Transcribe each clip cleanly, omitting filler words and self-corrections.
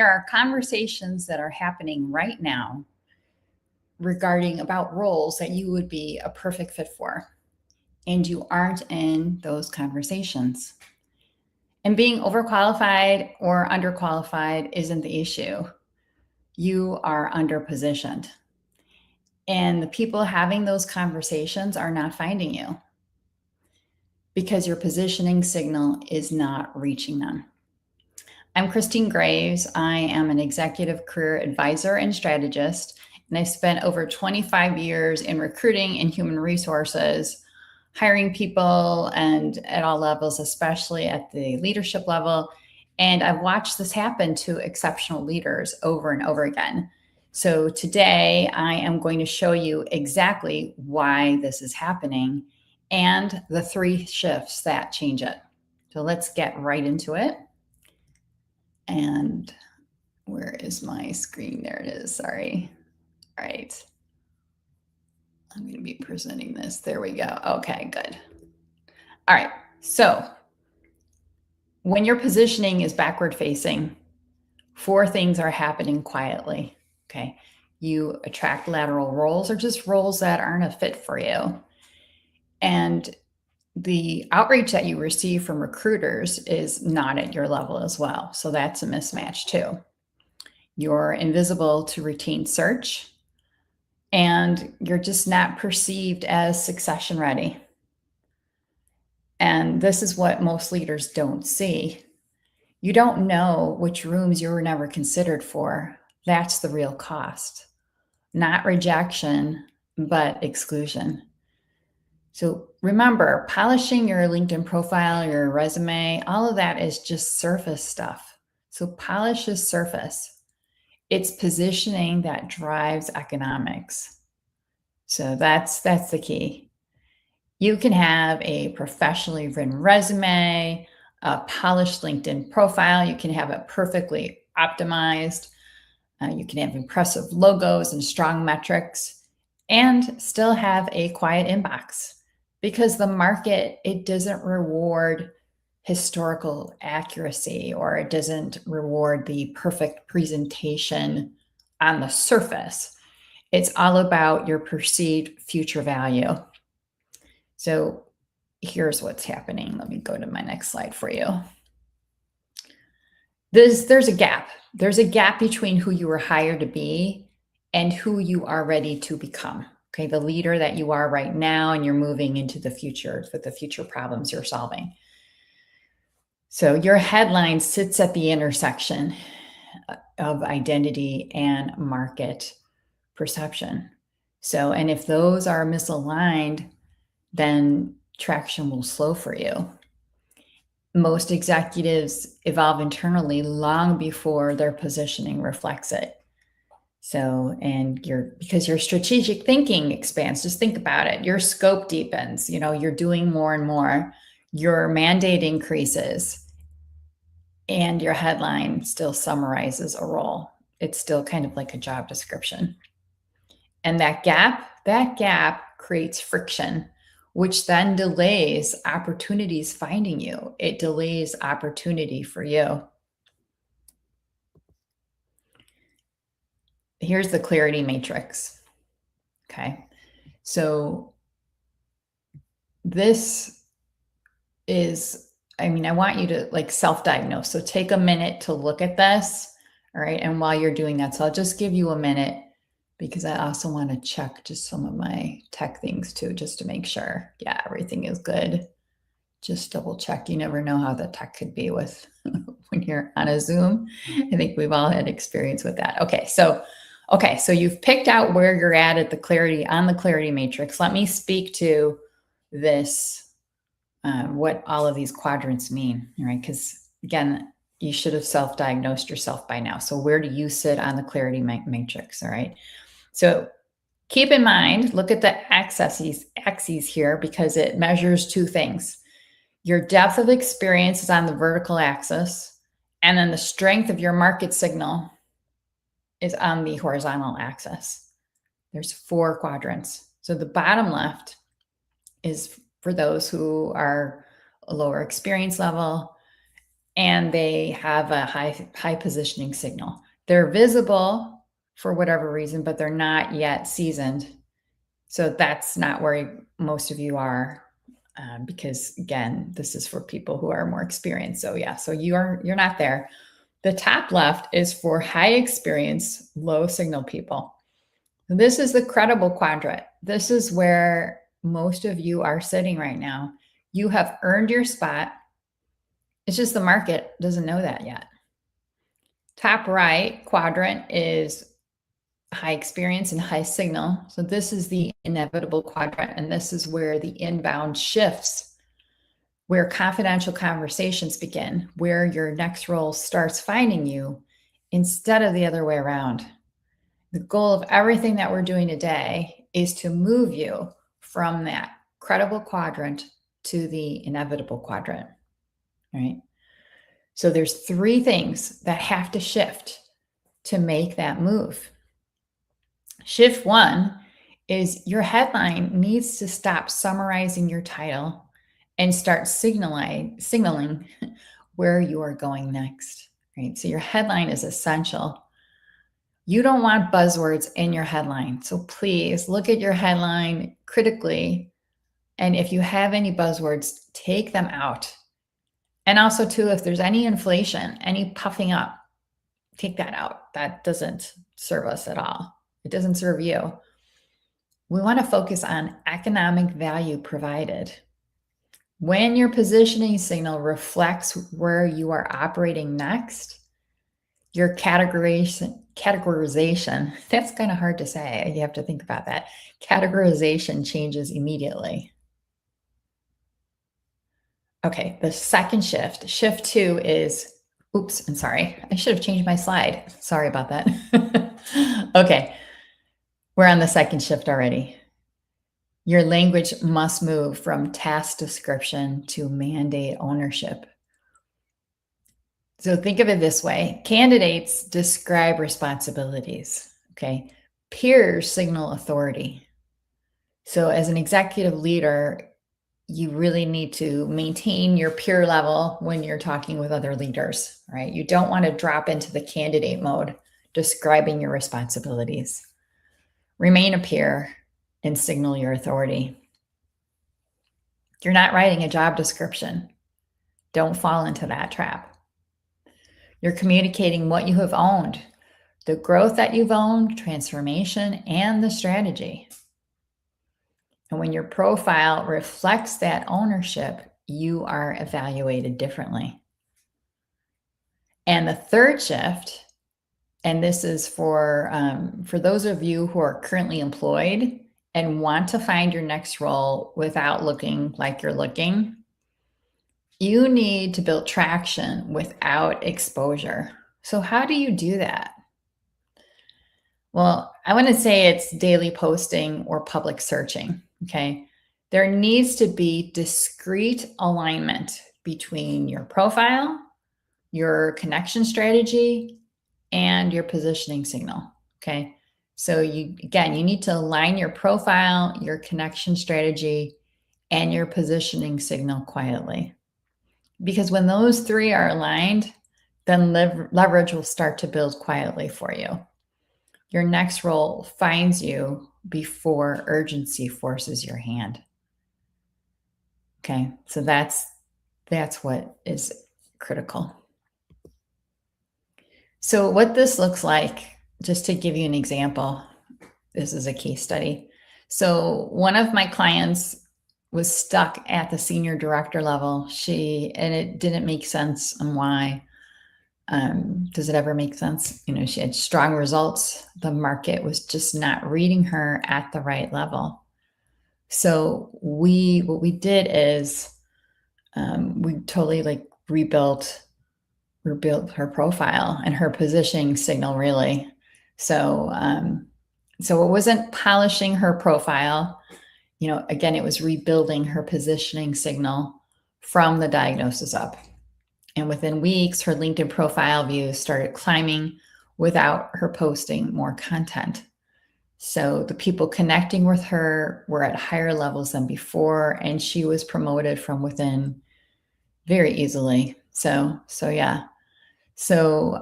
there are conversations that are happening right now regarding about roles that you would be a perfect fit for, and you aren't in those conversations. And being overqualified or underqualified isn't the issue. You are underpositioned. And the people having those conversations are not finding you because your positioning signal is not reaching them. I'm Christine Graves. I am an executive career advisor and strategist, and I've spent over 25 years in recruiting and human resources, hiring people and at all levels, especially at the leadership level. And I've watched this happen to exceptional leaders over and over again. So today I am going to show you exactly why this is happening and the 3 shifts that change it. So let's get right into it. And where is my screen? There it is. Sorry. All right. I'm going to be presenting this. There we go. Okay, good. All right. So when your positioning is backward facing, 4 things are happening quietly. Okay. You attract lateral roles or just roles that aren't a fit for you. And the outreach that you receive from recruiters is not at your level as well. So that's a mismatch too. You're invisible to routine search, and you're just not perceived as succession ready. And this is what most leaders don't see. You don't know which rooms you were never considered for. That's the real cost. Not rejection, but exclusion. So remember, polishing your LinkedIn profile, your resume, all of that is just surface stuff. So polish is surface. It's positioning that drives economics. So that's the key. You can have a professionally written resume, a polished LinkedIn profile. You can have it perfectly optimized. You can have impressive logos and strong metrics and still have a quiet inbox because the market, it doesn't reward historical accuracy, or it doesn't reward the perfect presentation on the surface. It's all about your perceived future value. So here's what's happening. Let me go to my next slide for you. There's a gap. There's a gap between who you were hired to be and who you are ready to become. Okay, the leader that you are right now, and you're moving into the future with the future problems you're solving. So your headline sits at the intersection of identity and market perception. So, and if those are misaligned, then traction will slow for you. Most executives evolve internally long before their positioning reflects it. So, and because your strategic thinking expands, just think about it. Your scope deepens, you're doing more and more, your mandate increases, and your headline still summarizes a role. It's still kind of like a job description. And that gap creates friction, which then delays opportunities finding you. It delays opportunity for you. Here's the clarity matrix. Okay. So this is, I want you to self-diagnose. So take a minute to look at this. All right. And while you're doing that, so I'll just give you a minute because I also want to check just some of my tech things too, just to make sure, yeah, everything is good. Just double check. You never know how the tech could be with when you're on a Zoom. I think we've all had experience with that. Okay, so you've picked out where you're at the clarity matrix. Let me speak to this, what all of these quadrants mean, right? Because again, you should have self-diagnosed yourself by now. So where do you sit on the clarity matrix, all right? So keep in mind, look at the axes here because it measures 2 things. Your depth of experience is on the vertical axis, and then the strength of your market signal is on the horizontal axis. There's 4 quadrants. So the bottom left is for those who are a lower experience level, and they have a high positioning signal. They're visible for whatever reason, but they're not yet seasoned. So that's not where most of you are, because again, this is for people who are more experienced. So yeah, so you're not there. The top left is for high experience, low signal people. This is the credible quadrant. This is where most of you are sitting right now. You have earned your spot. It's just the market doesn't know that yet. Top right quadrant is high experience and high signal. So this is the inevitable quadrant, and this is where the inbound shifts, where confidential conversations begin, where your next role starts finding you instead of the other way around. The goal of everything that we're doing today is to move you from that credible quadrant to the inevitable quadrant, right? So there's 3 things that have to shift to make that move. Shift 1 is your headline needs to stop summarizing your title and start signaling where you are going next, right? So your headline is essential. You don't want buzzwords in your headline. So please look at your headline critically. And if you have any buzzwords, take them out. And also too, if there's any inflation, any puffing up, take that out. That doesn't serve us at all. It doesn't serve you. We want to focus on economic value provided. When your positioning signal reflects where you are operating next, your categorization, that's kind of hard to say. You have to think about that. Categorization changes immediately. Okay, the second shift, shift 2 is, oops, I'm sorry. I should have changed my slide. Sorry about that. Okay, we're on the second shift already. Your language must move from task description to mandate ownership. So think of it this way. Candidates describe responsibilities, okay? Peers signal authority. So as an executive leader, you really need to maintain your peer level when you're talking with other leaders, right? You don't want to drop into the candidate mode, describing your responsibilities. Remain a peer and signal your authority. You're not writing a job description. Don't fall into that trap. You're communicating what you have owned, the growth that you've owned, transformation, and the strategy. And when your profile reflects that ownership, you are evaluated differently. And the third shift, and this is for those of you who are currently employed and want to find your next role without looking like you're looking, you need to build traction without exposure. So how do you do that? Well, I want to say it's daily posting or public searching, okay? There needs to be discrete alignment between your profile, your connection strategy, and your positioning signal, okay? So you need to align your profile, your connection strategy, and your positioning signal quietly. Because when those 3 are aligned, then leverage will start to build quietly for you. Your next role finds you before urgency forces your hand. Okay, so that's what is critical. So what this looks like, just to give you an example, this is a case study. So one of my clients was stuck at the senior director level. And it didn't make sense on why. Does it ever make sense? You know, she had strong results. The market was just not reading her at the right level. So what we did is we totally rebuilt her profile and her positioning signal, really. So it wasn't polishing her profile. You know, again, it was rebuilding her positioning signal from the diagnosis up. And within weeks, her LinkedIn profile views started climbing without her posting more content. So the people connecting with her were at higher levels than before, and she was promoted from within very easily. So yeah. So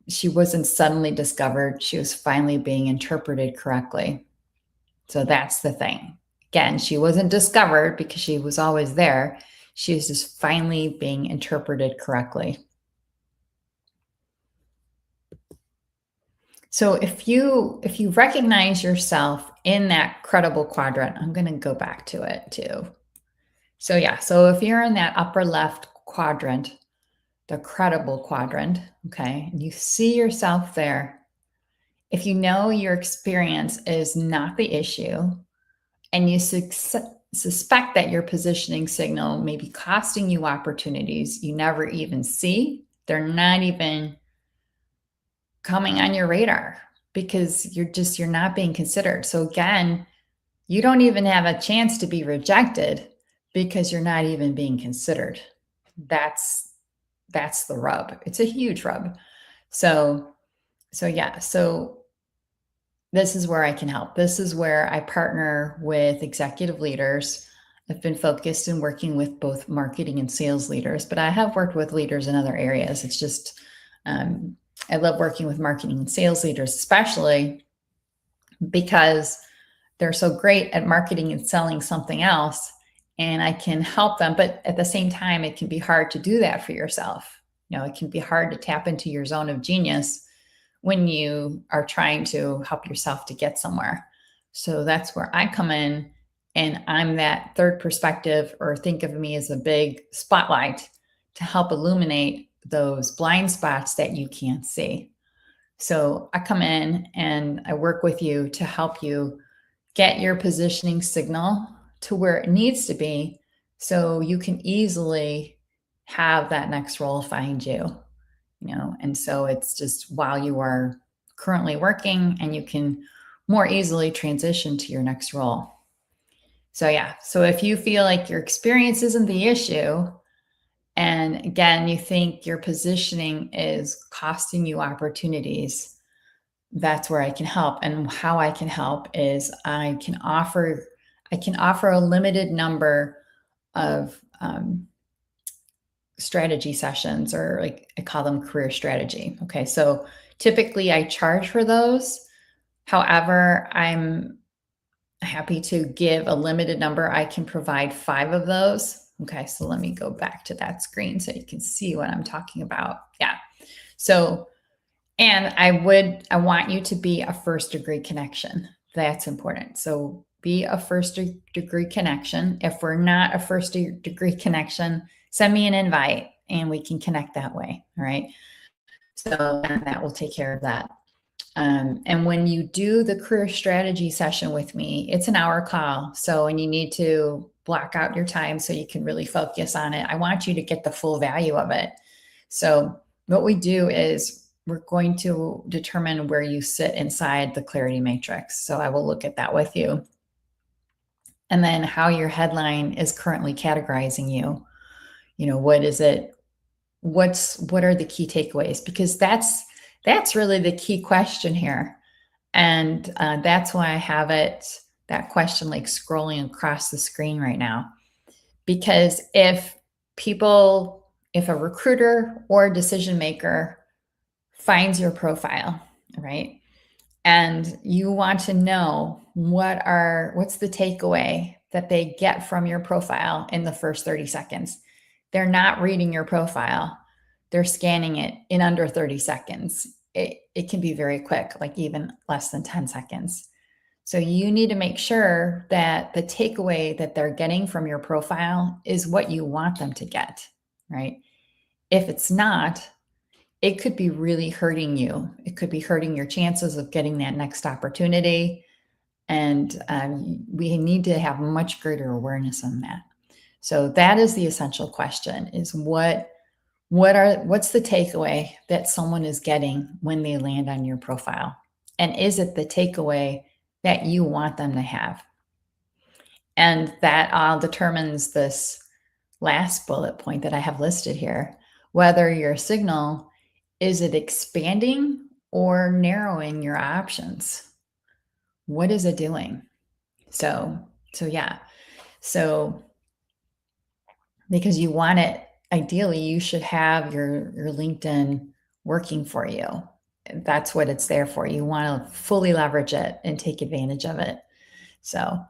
she wasn't suddenly discovered. She was finally being interpreted correctly. So that's the thing. Again, she wasn't discovered because she was always there. She was just finally being interpreted correctly. So if you recognize yourself in that credible quadrant, I'm going to go back to it too. So yeah, so if you're in that upper left quadrant, the credible quadrant, okay, and you see yourself there, if you know your experience is not the issue and you suspect that your positioning signal may be costing you opportunities you never even see, they're not even coming on your radar because you're not being considered. So again, you don't even have a chance to be rejected because you're not even being considered. That's the rub. It's a huge rub. So yeah, so this is where I can help. This is where I partner with executive leaders. I've been focused in working with both marketing and sales leaders, but I have worked with leaders in other areas. It's just, I love working with marketing and sales leaders, especially because they're so great at marketing and selling something else. And I can help them. But at the same time, it can be hard to do that for yourself. It can be hard to tap into your zone of genius when you are trying to help yourself to get somewhere. So that's where I come in, and I'm that third perspective, or think of me as a big spotlight to help illuminate those blind spots that you can't see. So I come in and I work with you to help you get your positioning signal to where it needs to be so you can easily have that next role find you. And so it's just while you are currently working, and you can more easily transition to your next role. So yeah, so if you feel like your experience isn't the issue, and again you think your positioning is costing you opportunities, that's where I can help. And how I can help is I can offer a limited number of strategy sessions, or like I call them career strategy. Okay. So typically I charge for those. However, I'm happy to give a limited number. I can provide 5 of those. Okay. So let me go back to that screen so you can see what I'm talking about. Yeah. So, and I want you to be a first degree connection. That's important. So be a first degree connection. If we're not a first degree connection, send me an invite and we can connect that way. All right. So that will take care of that. And when you do the career strategy session with me, it's an hour call. So, and you need to block out your time so you can really focus on it. I want you to get the full value of it. So, what we do is we're going to determine where you sit inside the clarity matrix. So, I will look at that with you. And then how your headline is currently categorizing you. What is it? What are the key takeaways? Because that's really the key question here. And that's why I have that question like scrolling across the screen right now. Because if a recruiter or a decision maker finds your profile, right, and you want to know what's the takeaway that they get from your profile in the first 30 seconds, they're not reading your profile. They're scanning it in under 30 seconds. It can be very quick, like even less than 10 seconds. So you need to make sure that the takeaway that they're getting from your profile is what you want them to get, right? If it's not, it could be really hurting you. It could be hurting your chances of getting that next opportunity. And we need to have much greater awareness on that. So that is the essential question: is what's the takeaway that someone is getting when they land on your profile? And is it the takeaway that you want them to have? And that all determines this last bullet point that I have listed here, whether your signal, is it expanding or narrowing your options? What is it doing? So yeah. So because you want it, ideally you should have your LinkedIn working for you. That's what it's there for. You want to fully leverage it and take advantage of it. So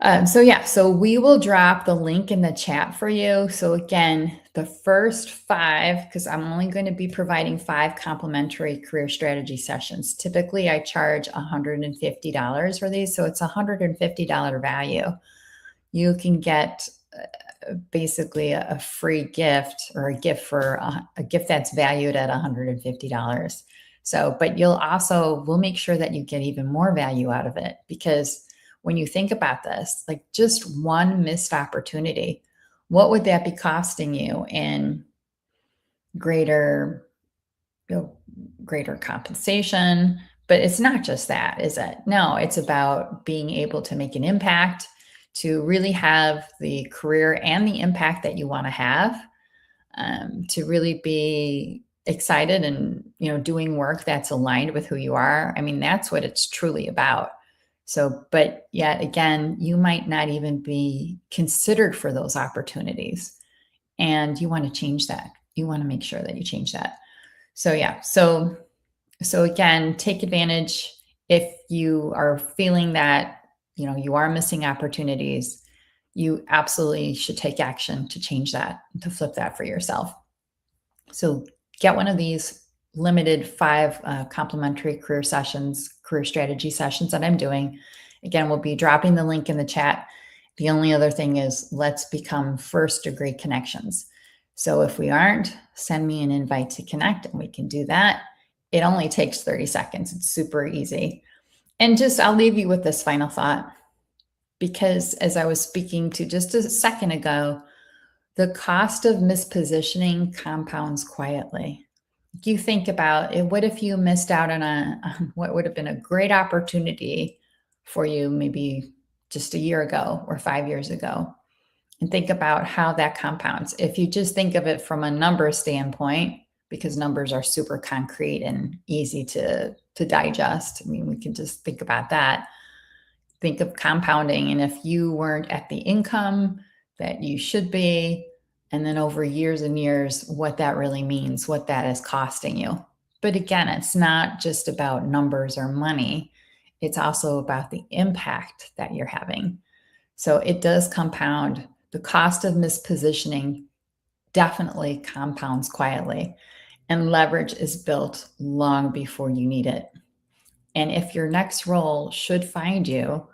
yeah, so we will drop the link in the chat for you. So again, the first 5, because I'm only going to be providing 5 complimentary career strategy sessions. Typically, I charge $150 for these, so it's $150 value. You can get basically a free gift, or a gift for a gift that's valued at $150. So, but we'll make sure that you get even more value out of it, because when you think about this, like just one missed opportunity, what would that be costing you in greater, greater compensation? But it's not just that, is it? No, it's about being able to make an impact, to really have the career and the impact that you want to have, to really be excited and doing work that's aligned with who you are. I mean, that's what it's truly about. So, but yet again, you might not even be considered for those opportunities, and you want to change that. You want to make sure that you change that. So yeah, so again, take advantage. If you are feeling that you are missing opportunities, you absolutely should take action to change that, to flip that for yourself. So get one of these limited 5 complimentary career strategy sessions that I'm doing. Again, we'll be dropping the link in the chat. The only other thing is, let's become first degree connections. So if we aren't, send me an invite to connect and we can do that. It only takes 30 seconds. It's super easy. And I'll leave you with this final thought, because as I was speaking to just a second ago, the cost of mispositioning compounds quietly. You think about it, what if you missed out on what would have been a great opportunity for you maybe just a year ago or 5 years ago? And think about how that compounds. If you just think of it from a number standpoint, because numbers are super concrete and easy to digest. I mean, we can just think about that. Think of compounding. And if you weren't at the income that you should be, and then over years and years, what that really means, what that is costing you. But again, it's not just about numbers or money. It's also about the impact that you're having. So it does compound. The cost of mispositioning definitely compounds quietly, and leverage is built long before you need it. And if your next role should find you,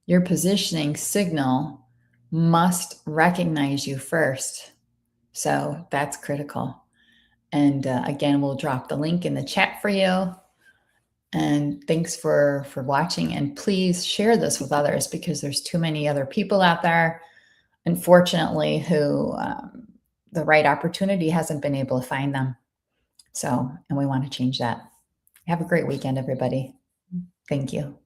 your positioning signal must recognize you first. So that's critical. And again, we'll drop the link in the chat for you. And thanks for watching. And please share this with others, because there's too many other people out there, unfortunately, who the right opportunity hasn't been able to find them. So, and we want to change that. Have a great weekend, everybody. Thank you.